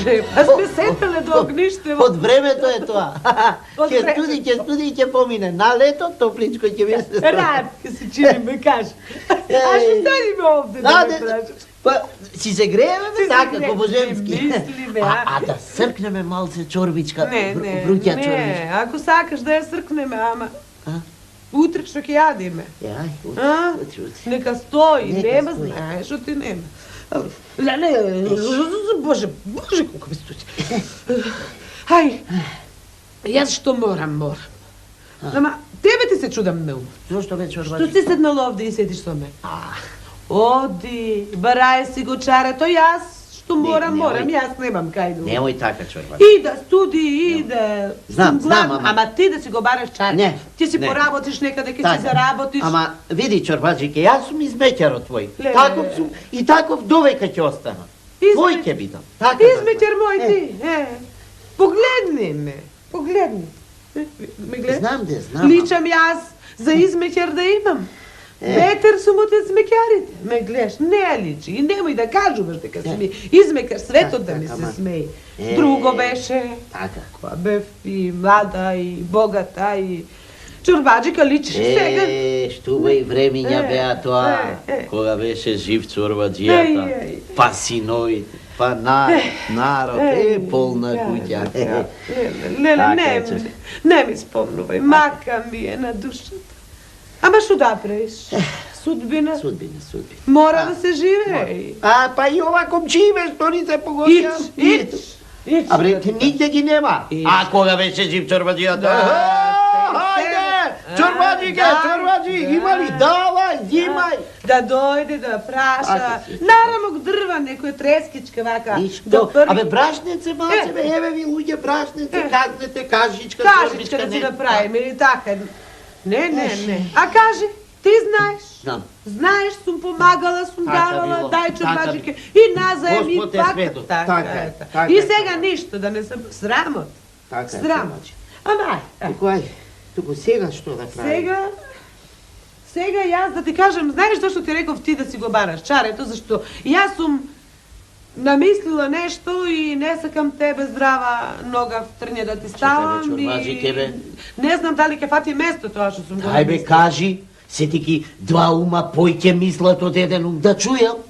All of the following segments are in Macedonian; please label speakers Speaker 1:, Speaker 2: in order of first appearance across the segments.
Speaker 1: Боже, па сме сетеле до огништево.
Speaker 2: Од времето е тоа. Ќе студи и ќе помине. На лето топличко ќе ви се стане.
Speaker 1: Рад се чини ме кажа. А што станиме овде да ме прашаш?
Speaker 2: Па, си се грееме, така, по-божемски.
Speaker 1: Мислиме,
Speaker 2: а да сркнеме малце чорбичка,
Speaker 1: не,
Speaker 2: вруќа чорбичка.
Speaker 1: ако сакаш да ја сркнеме, ама... Утре што ќе јадиме.
Speaker 2: Утре.
Speaker 1: Нека стои, нема, знаеш, што ти нема. Не, Боже, колко ми студи. Хај, јас што морам. Ама, тебе ти се чудам многу.
Speaker 2: Зошто бе, чорбачи?
Speaker 1: Што си седнала овде и седиш со мен? Оди, барај си го чарето, јас што морам, јас немам кај да.
Speaker 2: Немој така, чорбачи.
Speaker 1: И да студи, и да...
Speaker 2: Знам,
Speaker 1: ама ти да си го бараш чарето.
Speaker 2: Не.
Speaker 1: Ти си поработиш некаде, ке си заработиш.
Speaker 2: Ама, види, чорбачике, јас сум измеќар од твој. Таков сум и таков довека ќе останам. Твој ќе бидам.
Speaker 1: Измеќар мој ти. Погледни ме. Ме гледаш?
Speaker 2: Знам.
Speaker 1: Личам јас за измеќар да имам. Бетер сум од измеќарите. Ме гледаш, не личи. И немој да кажуваш дека си ми измекар светот да ми се смеи. Друго беше.
Speaker 2: Така.
Speaker 1: Која бев и млада и богата и... Чорбаджика личиш сега.
Speaker 2: Штува и времиња беа тоа. Кога беше жив чорбаджијата. Па синовите. Па народ, полна куќа.
Speaker 1: Не ми спомнувај, мака ми е на душата. Ама што да правиш? Судбина?
Speaker 2: Судбина.
Speaker 1: Мора да се живее.
Speaker 2: Па и ова комчиве, што ни се погодија?
Speaker 1: Ич.
Speaker 2: А бре, нигде ги нема. А кога беше жив чорбаджијата? Хајде! Чорбаджи, има ли? Давај, зимај.
Speaker 1: Да дојде, да праша. Нарамок дрва, некоја трескичка вака.
Speaker 2: Ништо. Абе, брашнеце, малце, еве ви луѓе брашнеце, казнете, кажичка,
Speaker 1: кажичка да си направиме, или така. Не. А кажи, ти знаеш?
Speaker 2: Знам.
Speaker 1: Знаеш, сум помагала, сум давала, дај чорбаджике. И назаем и пак. Така. И сега ништо, да не се срамот. Срамот. Ама,
Speaker 2: туку сега што да прави?
Speaker 1: Сега јас да ти кажам, знаеш зашто ти реков ти да си го бараш чарето, зашто јас сум намислила нешто и не сакам тебе здрава нога в трње да ти ставам
Speaker 2: и...
Speaker 1: Не знам дали ќе фати место тоа што сум го намислила.
Speaker 2: Ајбе, кажи, сетики два ума појќе мислат од еден ум, да чујам.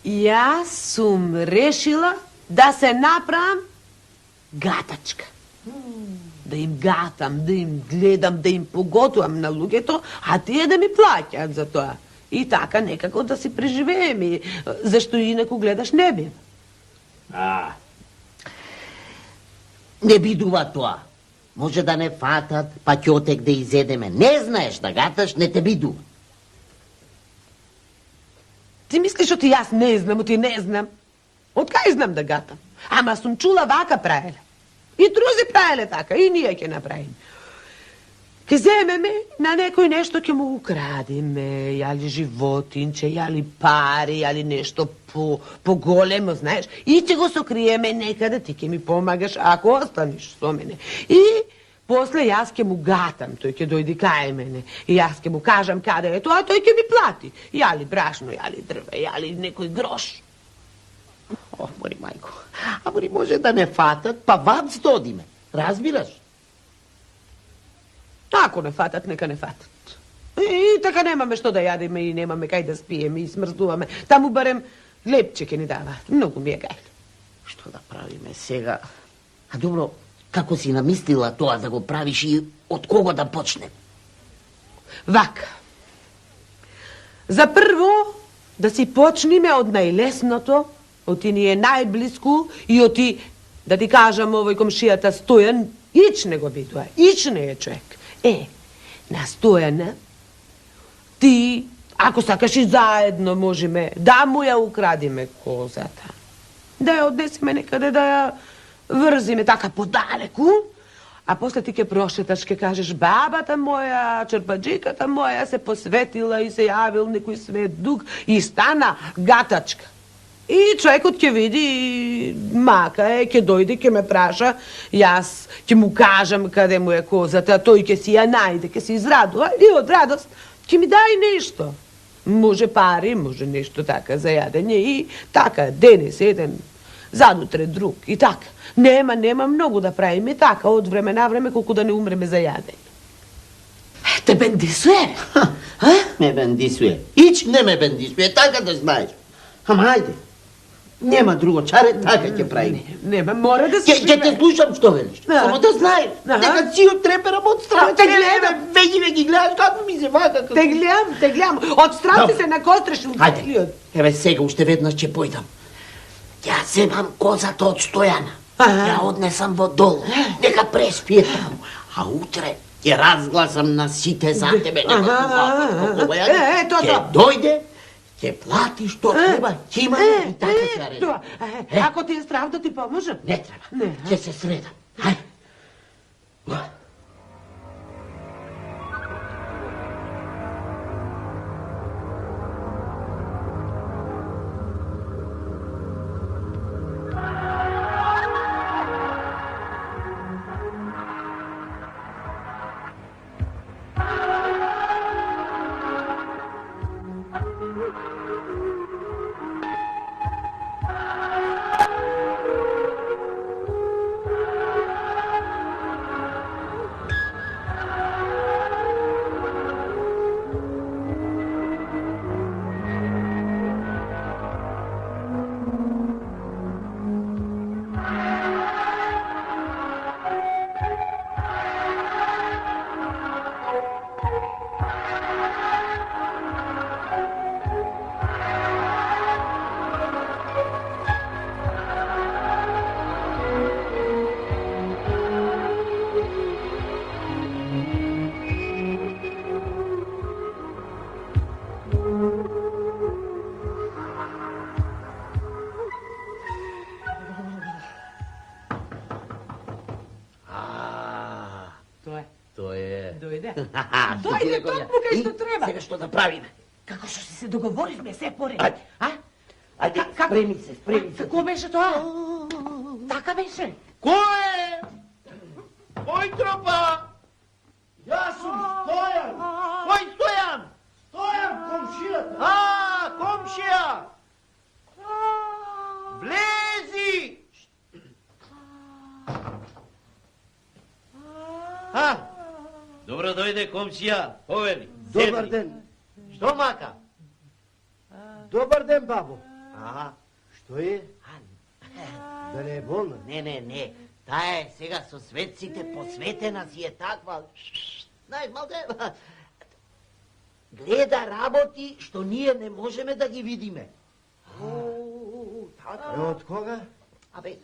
Speaker 1: Јас сум решила да се направам гатачка. Да им гатам, да им гледам, да им поготувам на луѓето, а тие да ми плаќаат за тоа. И така некако да си преживееме, зашто инаку гледаш не бив.
Speaker 2: Не бидува тоа. Може да не фатат, па ќотек да изедеме. Не знаеш да гаташ, не те бидува.
Speaker 1: Ти мислиш оти јас не знам? Од кај знам да гатам? Ама сум чула вака праеле. И друзи праеле така, и ние ќе направиме. Ке земеме на некој нешто ќе му украдиме, јали животинче, јали пари, јали нешто поголемо, знаеш, и ќе го сокриеме некаде, ти ќе ми помагаш ако останеш со мене. И после јас ќе му гатам, тој ќе дојди кај мене, и јас ќе му кажам каде е тоа, тој ќе ми плати. Јали брашно, јали дрве, јали некој грош.
Speaker 2: Мори мајко, а мори може да не фатат, па вац додиме, разбираш?
Speaker 1: Ако не фатат, нека не фатат. И така немаме што да јадиме и немаме кај да спиеме и смрздуваме. Таму барем лепче ке ни даваат. Многу ми е гајло.
Speaker 2: Што да правиме сега? А добро, како си намислила тоа да го правиш и од кого да почнем?
Speaker 1: Вака. За прво да си почнеме од најлесното, од ти ни е најблиску и од ти, да ти кажам, овој комшијата Стојан, ич не го бидува, ич не е човек. На Стојана, ти, ако сакаш и заедно можеме, да му ја украдиме козата. Да ја однесеме некаде, да ја врзиме така подалеку, а после ти ке прошеташ, ке кажеш, бабата моја, чорбаджиката моја се посветила и се јавил некој свет дух и стана гатачка. И човекот ќе види, мака е, ќе дојде, ќе ме праша, јас ќе му кажам каде му е козата, тој ќе си ја најде, ќе се израдува и од радост ќе ми дај нешто. Може пари, може нещо така за ядење и така, денес еден, задутре друг и така. Нема многу да правиме така од време на време колку да не умреме за јадење. Те бендисуе?
Speaker 2: Ме бендисуе. Ич не ме бендисуе, така да знаеш. Ама ајде. Нема друго чаре, така ќе правиме.
Speaker 1: Нема, мора да се
Speaker 2: Ќе те слушам што велиш. Само да знаеш. Дека си од треперам од страх.
Speaker 1: Те гледам.
Speaker 2: Веќе ги гледаш како ми се вака.
Speaker 1: Те гледам. Од страх ти се накостреш
Speaker 2: Ајде, еве сега уште веднаш ќе појдам. Ја земам козата од Стојана. Ја однесам во долу. Нека преспие таму. А утре ќе разгласам на сите за тебе. Ќе дојде, ќе плати што треба, ќе има и така ќе редам.
Speaker 1: Ако ти е страв да ти поможам?
Speaker 2: Не треба, ќе се средам. Хајде.
Speaker 1: Дојде токму кај што треба.
Speaker 2: Сега што да правиме?
Speaker 1: Како што се договоривме, се поред.
Speaker 2: Ајде, спреми се.
Speaker 1: Како беше тоа? Така беше.
Speaker 2: Кој е? Кој тропа? Јас сум Стојан. Кој Стојан? Стојан, комшијата. Комшија. Влези. Добро дојде, комшија. Повели.
Speaker 3: Добар ден.
Speaker 2: Што мака?
Speaker 3: Добар ден, бабо. Што е? Да не е болна?
Speaker 2: Не. Таа е сега со светците посветена си е таква. Знаеш, малце, гледа работи што ние не можеме да ги видиме.
Speaker 3: Од кога?
Speaker 2: Абе,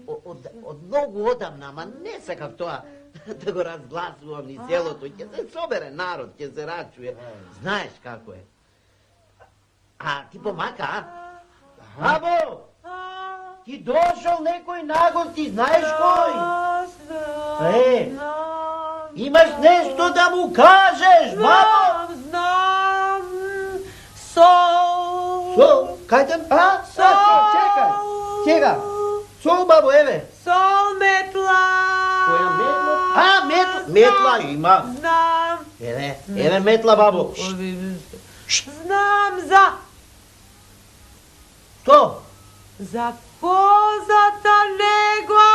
Speaker 2: од многу одамна, ама не сакав тоа да го разгласувам ни селото. Ќе се собере народ, ќе се рачуе. Знаеш како е. Ти помака, Бабо! Ти дошол некој нагости, знаеш кој? Имаш нешто да му кажеш, бабо?
Speaker 1: Знам. Сол.
Speaker 2: Кајде?
Speaker 3: Чекај. Сега.
Speaker 2: Сол, бабо, еве.
Speaker 1: Сол, метла.
Speaker 2: Која метла? Метла има.
Speaker 1: Знам.
Speaker 2: Еве метла, бабо.
Speaker 1: Знам за...
Speaker 2: Што?
Speaker 1: За козата негова.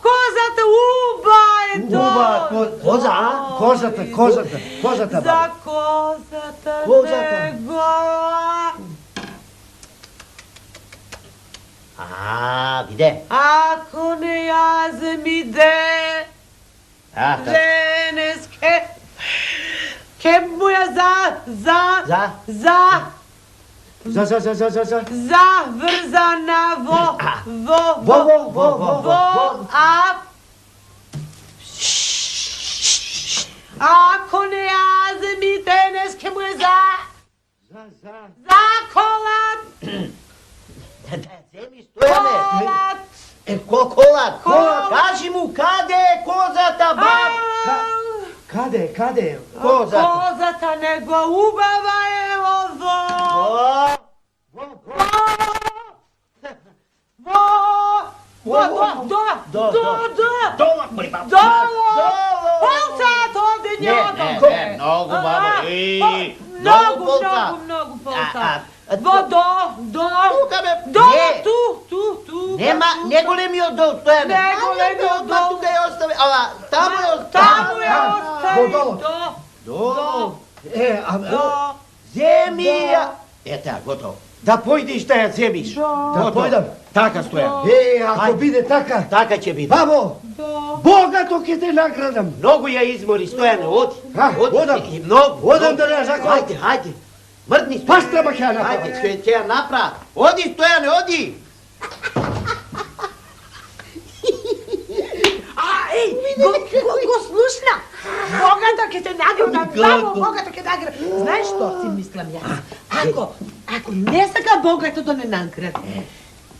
Speaker 1: Козата уба е тоа.
Speaker 3: Козата,
Speaker 1: За
Speaker 3: бабо.
Speaker 1: козата негова.
Speaker 2: Виде.
Speaker 1: Ако не ја земиде, денес ке му ја заврзана ако не ја земи денес ке му ја колат.
Speaker 2: Земи, Стојане. Колат. Кажи му, каде е козата, баб?
Speaker 3: Каде?
Speaker 2: Козата.
Speaker 1: Козата него убава е ово. Полцат овде
Speaker 2: Не, многу, бабо.
Speaker 1: Много
Speaker 2: полца.
Speaker 1: полца.
Speaker 2: А,
Speaker 1: До.
Speaker 2: Тука бе.
Speaker 1: До,
Speaker 2: Не.
Speaker 1: ту.
Speaker 2: Нема, не големиот дол, Стојане.
Speaker 1: Не големиот дол.
Speaker 2: Тука ја остави, ала таму ја остави.
Speaker 1: Таму ја остави.
Speaker 3: До.
Speaker 2: До.
Speaker 1: До.
Speaker 2: Земи ја. Ете, готово.
Speaker 3: Да појдеш да ја земиш. Да појдам.
Speaker 2: Така, Стојан.
Speaker 3: Ако
Speaker 2: Ајде.
Speaker 3: биде така,
Speaker 2: Така ќе биде.
Speaker 3: бабо,
Speaker 1: До.
Speaker 3: богато ќе те наградам.
Speaker 2: Многу ја измори, Стојане, оди.
Speaker 3: Одам.
Speaker 2: И многу.
Speaker 3: Одам да не заколам.
Speaker 2: Ајде. Мрдни, Стојане.
Speaker 3: Пастраба ќе ја направам.
Speaker 2: Ајде, ќе ја направа. Оди, Стојане, оди.
Speaker 1: Го слушна. Богато ќе те наградам, баба, богато ќе наградам. Знаеш што си мислам јас? Ако не сака богато да не награди,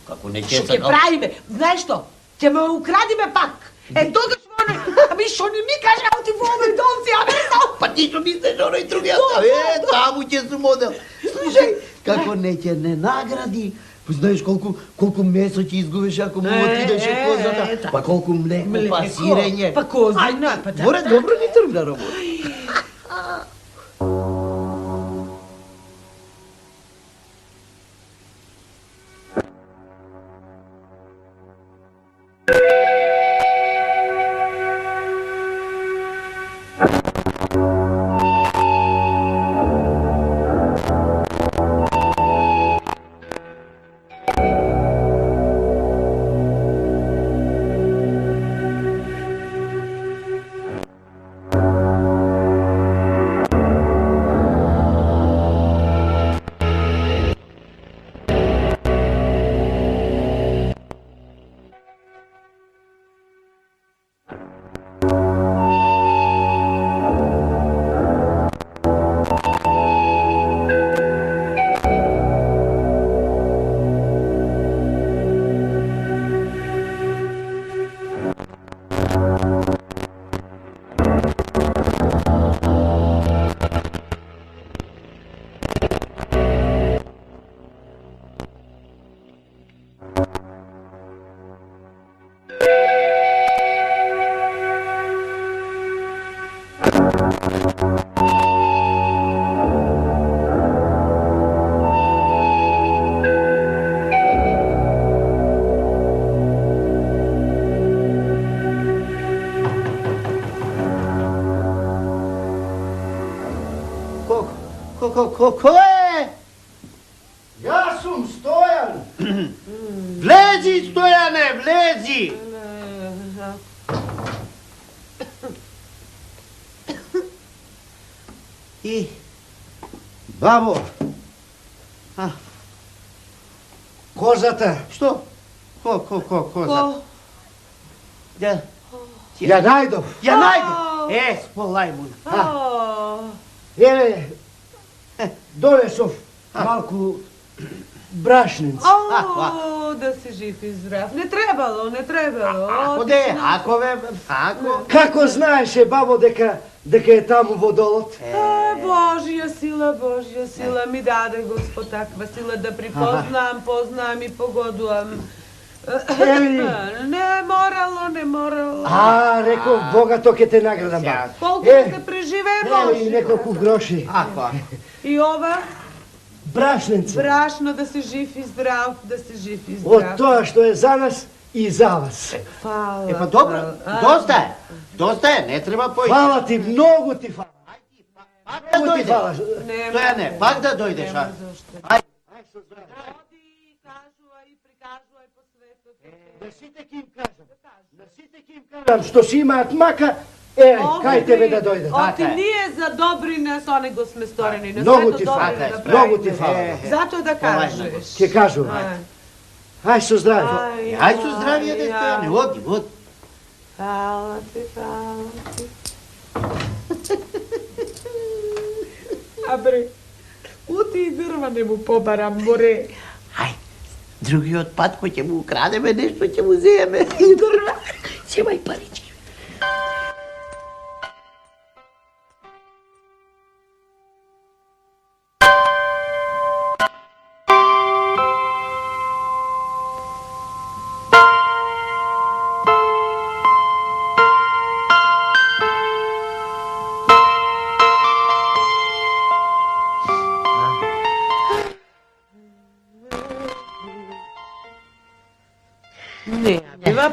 Speaker 2: Како не
Speaker 1: што ќе правиме? Знаеш што? Ќе ме украдиме пак. Тогаш оне, ами што не ми каже, а ти во овој дом си, а не знам.
Speaker 2: Па ти што мислиш, оној другиот? Таму ќе се модел. Слушај, како не ќе не награди. Па знаеш колку месо ќе изгубиш ако му отидеше козата. Па колку млеко, па сирење.
Speaker 1: Па козина, па да.
Speaker 2: Море добро ни тргна работа. Ко е?
Speaker 3: Јас сум Стојан.
Speaker 2: Влези, Стојане, влези! И,
Speaker 3: Бабо,
Speaker 2: а,
Speaker 3: козата,
Speaker 2: што? Коза? Да.
Speaker 3: ја најдов.
Speaker 2: Ја најде. Сполајмун.
Speaker 3: Еве, донесов малку брашница.
Speaker 1: Да си жив и здрав. Не требало.
Speaker 2: Ако ве, ако.
Speaker 3: Како знаеше бабо дека е таму во долот?
Speaker 1: Божја сила ми даде Господ таква сила да познам и погодувам.
Speaker 3: Еви.
Speaker 1: Не морало.
Speaker 3: Реков, богато ќе те наградам.
Speaker 1: Колку се преживее
Speaker 3: Еви,
Speaker 1: Боже.
Speaker 3: неколку гроши.
Speaker 2: Ако.
Speaker 1: И ова,
Speaker 3: Брашница.
Speaker 1: брашно да си жив и здрав,
Speaker 3: Од тоа што е за нас и за вас.
Speaker 1: Фала.
Speaker 2: Па добро, доста е, не треба појде.
Speaker 3: Фала ти, многу ти фала.
Speaker 2: Пак да
Speaker 3: Многу ти фала.
Speaker 2: дојде. Стојане, пак да дојдеш, а?
Speaker 1: Оди, кажувај и прикажувај по светот.
Speaker 3: На сите ќе им кажам. Што си имаат мака, кај тебе да дојдат.
Speaker 1: Оти ние за добри не со него сме сторени. На
Speaker 3: Многу
Speaker 1: свето
Speaker 3: ти
Speaker 1: добри
Speaker 3: фала,
Speaker 1: да
Speaker 3: многу
Speaker 1: правиме.
Speaker 3: ти фала.
Speaker 1: Зато да кажеш.
Speaker 3: Ќе кажувам. Ај со здраве.
Speaker 2: Ај со здравје, де Стојане, оди.
Speaker 1: Фала ти. Абре, ути и дрва не му побарам, море.
Speaker 2: Ај, другиот пат кој ќе му украдеме нешто, ќе му земеме и дрва. Земај парички.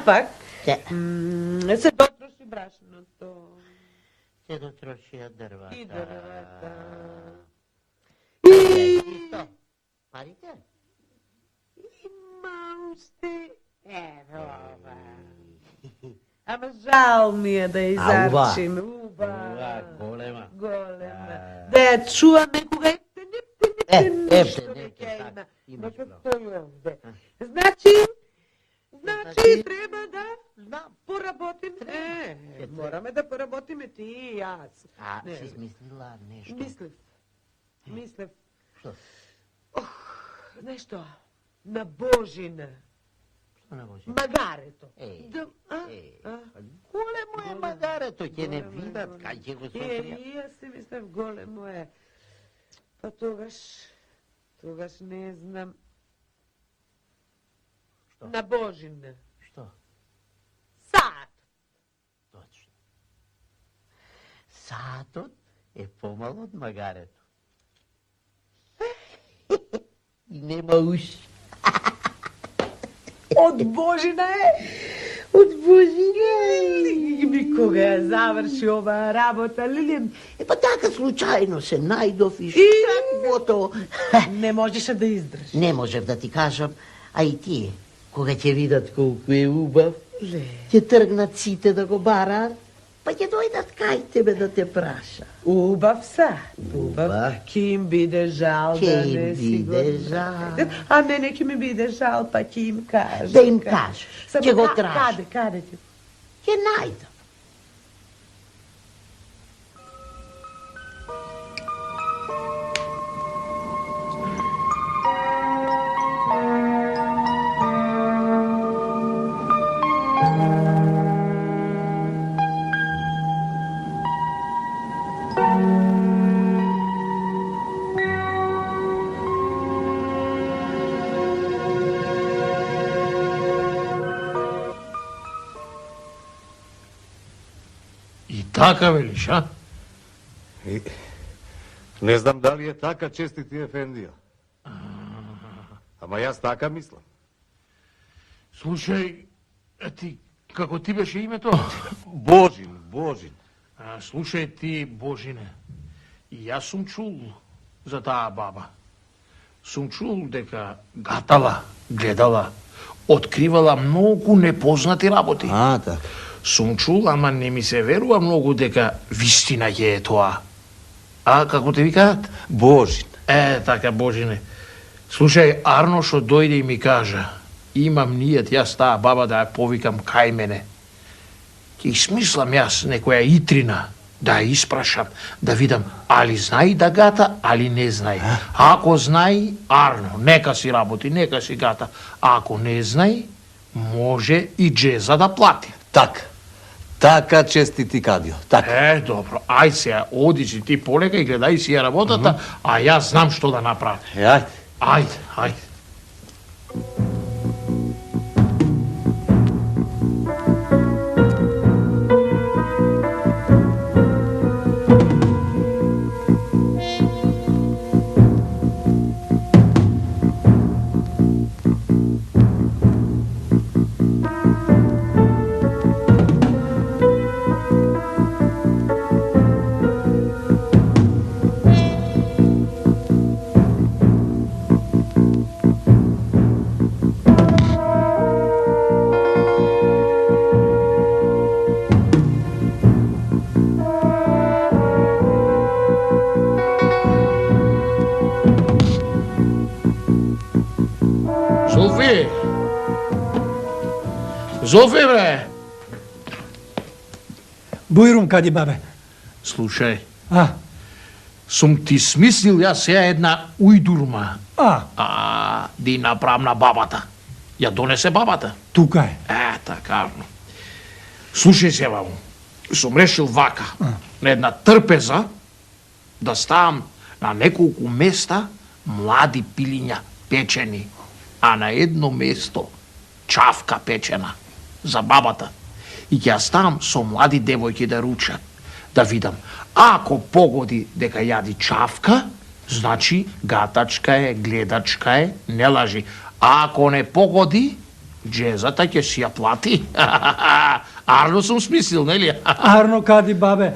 Speaker 1: пак, се дотроши брашното.
Speaker 2: Се дотрошија дрвата.
Speaker 1: И дрвата.
Speaker 2: И што? Парите?
Speaker 1: Има уште. Ево ова. Ама жал ми е да изарчим. Уба.
Speaker 2: Голема.
Speaker 1: Голема. Да ја чува некога ефте, ништо не ќе има.
Speaker 2: Имаш
Speaker 1: Но
Speaker 2: право.
Speaker 1: тој овде. Значи треба да поработим. Мораме да поработиме ти и јас.
Speaker 2: А,
Speaker 1: Не.
Speaker 2: си смислила нешто?
Speaker 1: Мислев.
Speaker 2: Што?
Speaker 1: Нешто. На Божина.
Speaker 2: Што не може?
Speaker 1: Магарето.
Speaker 2: Големо е магарето, ќе не видат, кај ќе го сотријат.
Speaker 1: И јас си мислев големо е. Па тогаш не знам.
Speaker 2: Што?
Speaker 1: На Божина.
Speaker 2: Што?
Speaker 1: Саат.
Speaker 2: Точно. Саатот е помал од магарето. И нема уши.
Speaker 1: Од Божина е.
Speaker 2: Од Божина е.
Speaker 1: Ми кога ја заврши оваа работа, Лилијан,
Speaker 2: Па така случајно се најдов и каквото.
Speaker 1: не можеше да издржи.
Speaker 2: Не можев да ти кажам, а и тие, кога ќе видат колку е убав,
Speaker 1: Ле.
Speaker 2: ќе тргнат сите да го бараат, па ќе дојдат кај тебе да те праша.
Speaker 1: Убав са. Убав.
Speaker 2: Убав.
Speaker 1: Ке им биде жал
Speaker 2: Ќе
Speaker 1: да
Speaker 2: им
Speaker 1: не си
Speaker 2: биде
Speaker 1: го...
Speaker 2: жал.
Speaker 1: А мене ќе ми биде жал, па ќе им кажеш.
Speaker 2: Да им кажеш,
Speaker 1: Само
Speaker 2: ќе го траш.
Speaker 1: Каде ќе?
Speaker 2: Ќе најдам.
Speaker 4: И така велиш, а?
Speaker 5: И, не знам дали е така, честити ефендија. Ама јас така мислам.
Speaker 4: Слушај, ти, како ти беше името?
Speaker 5: Божин.
Speaker 4: Слушај ти, Божине, и јас сум чул за таа баба. Сум чул дека гатала, гледала, откривала многу непознати работи.
Speaker 5: така.
Speaker 4: Сум чул, ама не ми се верува многу дека вистина ќе е тоа. А, како те викаат?
Speaker 5: Божин.
Speaker 4: Така, Божине. Слушај, Арно што дојде и ми кажа, имам нијет јас таа баба да ја повикам кај мене. Ќе смислам јас некоја итрина, да ја испрашам, да видам али знаи да гата, али не знаи. Ако знаи, Арно, нека си работи, нека си гата. А ако не знаи, може и джеза да плати.
Speaker 5: Така, честити Кадио. Така.
Speaker 4: Добро, ај сега, оди си ти полека и гледај си ја работата, а јас знам што да направам.
Speaker 5: Ајде.
Speaker 4: Ајде. Зофи, бре!
Speaker 3: Бујрум, кади бабе?
Speaker 4: Слушај,
Speaker 3: А,
Speaker 4: сум ти смислил јас сега една ујдурма. Ди направам на бабата. Ја донесе бабата.
Speaker 3: тука е.
Speaker 4: Така. Слушај се, бабу. Сум решил вака. На една трпеза да ставам на неколку места млади пилиња печени, а на едно место чавка печена за бабата. И ќе ја ставам со млади девојки да ручат, да видам. Ако погоди дека јади чавка, значи гатачка е, гледачка е, не лажи. А ако не погоди, Джезата ќе си ја плати. Арно сум смислил, нели?
Speaker 6: Арно, кади бабе,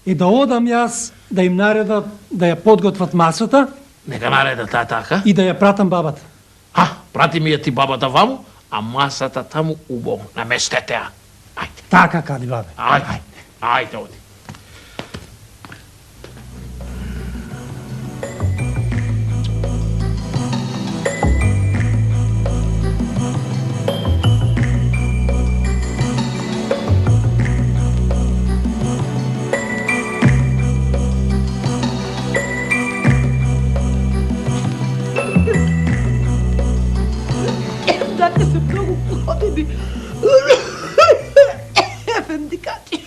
Speaker 6: и да одам јас да им наредат да ја подготват масата
Speaker 4: Нека нареда таа така.
Speaker 6: и да ја пратам бабата.
Speaker 4: Прати ми ја ти бабата ваму, а масата таму убаво, наместете ја. Ајде,
Speaker 6: Така, кади бабе.
Speaker 4: ајде, оди.
Speaker 1: Дате се многу години. Ефендикати.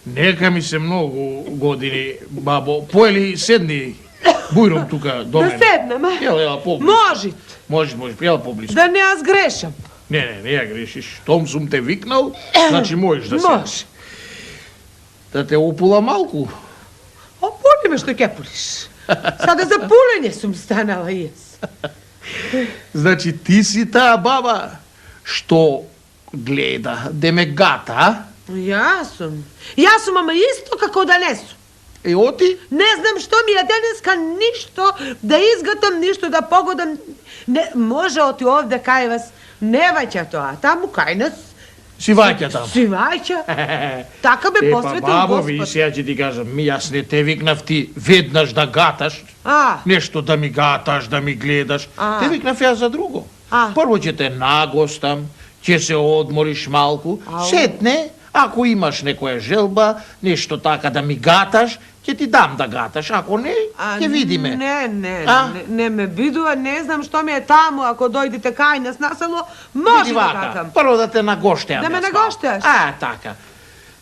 Speaker 4: Нека ми се многу години, бабо. Поели седни бујром тука до
Speaker 1: Да
Speaker 4: мене.
Speaker 1: седнем, а?
Speaker 4: Ела поблиску.
Speaker 1: Можит.
Speaker 4: Може, ела поблиску.
Speaker 1: Да не аз грешам.
Speaker 4: Не ја грешиш. Том сум те викнал, значи можеш да
Speaker 1: Може.
Speaker 4: седнеш. Да те опула малку.
Speaker 1: Опули ме што ќе пулиш. Сада за пулење сум станала јас.
Speaker 4: Значи ти си таа баба што гледа, де ме гата, а?
Speaker 1: Јас сум, ама исто како да не сум.
Speaker 4: Оти?
Speaker 1: Не знам што ми е денеска ништо да изгатам, ништо да погодам. Не, може оти овде кај вас не ваќа тоа, таму кај нас
Speaker 4: Си ваќа таму.
Speaker 1: си ваќа. Така бе посветил
Speaker 4: бабо, ви
Speaker 1: Господ.
Speaker 4: сега ќе ти кажам, јас не те викнав ти веднаш да гаташ, нешто да ми гаташ, да ми гледаш.
Speaker 1: А.
Speaker 4: Те викнав јас за друго. Прво ќе те нагостам, ќе се одмориш малку, сетне, ако имаш некоја желба, нешто така да ми гаташ, ќе ти дам да гаташ, ако не, ќе видиме.
Speaker 1: Не ме бидува, не знам што ми е таму, ако дојдете кај нас на село, може
Speaker 4: Види
Speaker 1: да
Speaker 4: вака,
Speaker 1: гатам.
Speaker 4: прво да те нагоштеам.
Speaker 1: Да ме
Speaker 4: јас малку.
Speaker 1: нагоштеаш?
Speaker 4: Така.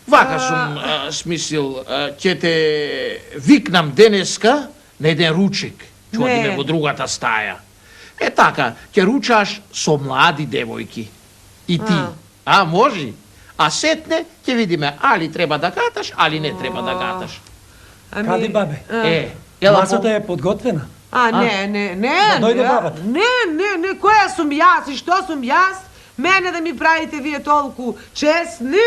Speaker 4: Вака сум смислил, ќе те викнам денеска на еден ручек. Ќе
Speaker 1: Не.
Speaker 4: одиме во другата стаја. Така, ќе ручаш со млади девојки. И ти. Може? А сетне ќе видиме али треба да гаташ, али не треба да гаташ.
Speaker 6: Кади бабе?
Speaker 4: Ела
Speaker 6: Масата е подготвена.
Speaker 1: Не,
Speaker 6: Да дојде бабата.
Speaker 1: не, која сум јас и што сум јас? Мене да ми правите вие толку чест? Не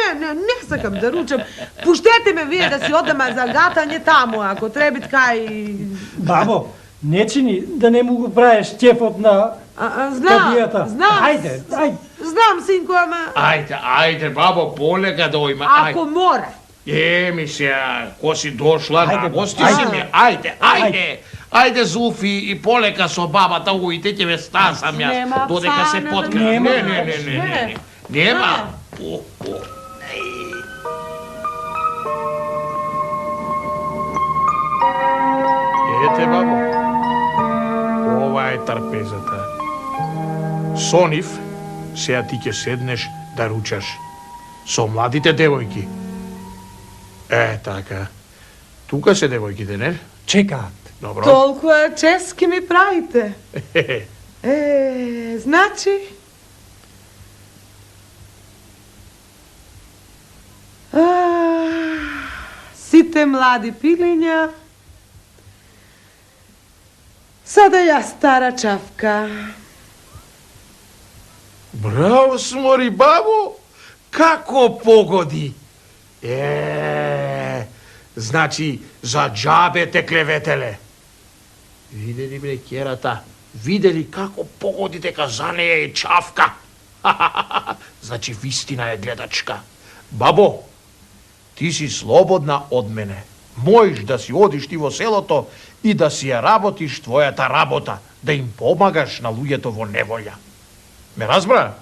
Speaker 1: сакам да ручам. Пуштете ме вие да си одам за гатање таму, ако требит кај...
Speaker 6: Бабо, не чини да не му го правиш ќефот на кадијата.
Speaker 1: Знам.
Speaker 6: Ајде.
Speaker 1: Знам, синко, ама...
Speaker 4: Ајде, бабо, полека дојма.
Speaker 1: Ако мора.
Speaker 4: Ми се, ко си дошла,
Speaker 6: Ајде,
Speaker 4: нагости
Speaker 6: ајде.
Speaker 4: си ме. Ајде, Зулфи, и полека со бабата, уите ќе ве стасам јас,
Speaker 1: Нема
Speaker 4: додека се
Speaker 1: цана,
Speaker 4: поткрем.
Speaker 6: нема.
Speaker 4: Не. Нема. Ете, бабо, ова е трпезата. Со нив, сеја ти ќе седнеш да ручаш со младите девојки. Така. Тука се девојките, не?
Speaker 6: Чекаат.
Speaker 4: Добро.
Speaker 1: Толкова чест ки ми правите. Значи... Сите млади пилиња, сада ја стара чавка.
Speaker 4: Браво, смори, бабо! Како погоди! Значи, за џабе те клеветеле. Видели, бре, керата, видели како погоди дека за неја е чавка. Значи, вистина е гледачка. Бабо, ти си слободна од мене. Можеш да си одиш ти во селото и да си ја работиш твојата работа, да им помагаш на луѓето во неволја. Ме разбра?